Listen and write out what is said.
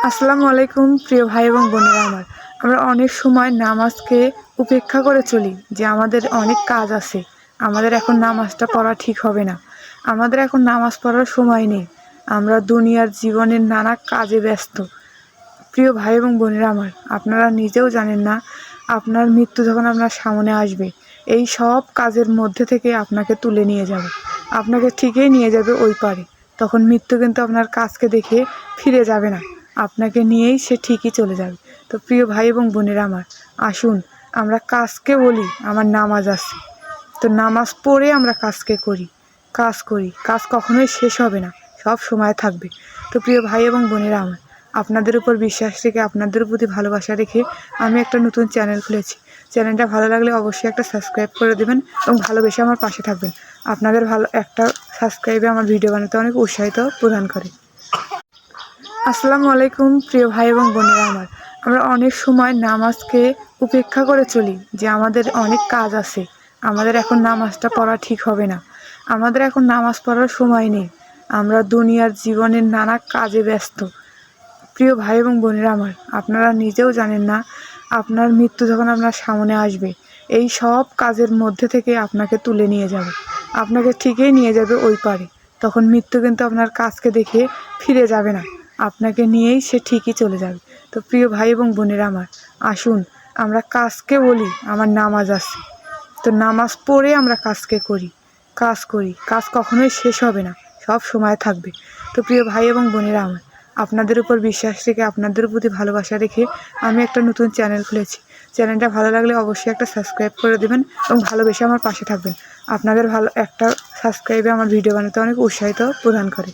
আসসালামু আলাইকুম প্রিয় ভাই এবং বোনেরা আমার। আমরা অনেক সময় নামাজকে উপেক্ষা করে চলি যে আমাদের অনেক কাজ আছে, আমাদের এখন নামাজটা পড়া ঠিক হবে না, আমাদের এখন নামাজ পড়ার সময় নেই, আমরা দুনিয়ার জীবনের নানা কাজে ব্যস্ত। প্রিয় ভাই এবং বোনেরা আমার, আপনারা নিজেও জানেন না আপনার মৃত্যু যখন আপনার সামনে আসবে, এই সব কাজের মধ্যে থেকে আপনাকে তুলে নিয়ে যাবে, আপনাকে ঠিকই নিয়ে যাবে ওই পারে। তখন মৃত্যু কিন্তু আপনার কাজকে দেখে ফিরে যাবে না, আপনাকে নিয়েই সে ঠিকই চলে যাবে। তো প্রিয় ভাই এবং বোনেরা আমার, আসুন আমরা কাজকে বলি আমার নামাজ আছে, তো নামাজ পড়ে আমরা কাজকে করি, কাজ কখনোই শেষ হবে না, সব সময় থাকবে। তো প্রিয় ভাই এবং বোনেরা আমার, আপনাদের উপর বিশ্বাস রেখে, আপনাদের প্রতি ভালোবাসা রেখে আমি একটা নতুন চ্যানেল খুলেছি। চ্যানেলটা ভালো লাগলে অবশ্যই একটা সাবস্ক্রাইব করে দেবেন এবং ভালোবেসে আমার পাশে থাকবেন। আপনাদের ভালো একটা সাবস্ক্রাইবে আমার ভিডিও বানাতে অনেক উৎসাহিত প্রদান করে। আসসালামু আলাইকুম প্রিয় ভাই এবং বোনেরা আমার। আমরা অনেক সময় নামাজকে উপেক্ষা করে চলি যে আমাদের অনেক কাজ আছে, আমাদের এখন নামাজটা পড়া ঠিক হবে না, আমাদের এখন নামাজ পড়ার সময় নেই, আমরা দুনিয়ার জীবনের নানা কাজে ব্যস্ত। প্রিয় ভাই এবং বোনেরা আমার, আপনারা নিজেও জানেন না আপনার মৃত্যু যখন আপনার সামনে আসবে, এই সব কাজের মধ্যে থেকে আপনাকে তুলে নিয়ে যাবে, আপনাকে ঠিকই নিয়ে যাবে ওই পারে। তখন মৃত্যু কিন্তু আপনার কাজকে দেখে ফিরে যাবে না, আপনাকে নিয়েই সে ঠিকই চলে যাবে। তো প্রিয় ভাই এবং বোনেরা আমার, আসুন আমরা কাজকে বলি আমার নামাজ আছে, তো নামাজ পড়ে আমরা কাজকে করি, কাজ কখনোই শেষ হবে না, সব সময় থাকবে। তো প্রিয় ভাই এবং বোনেরা আমার, আপনাদের উপর বিশ্বাস রেখে, আপনাদের প্রতি ভালোবাসা রেখে আমি একটা নতুন চ্যানেল খুলেছি। চ্যানেলটা ভালো লাগলে অবশ্যই একটা সাবস্ক্রাইব করে দেবেন এবং ভালোবেসে আমার পাশে থাকবেন। আপনাদের ভালো একটা সাবস্ক্রাইবে আমার ভিডিও বানাতে অনেক উৎসাহিত প্রদান করে।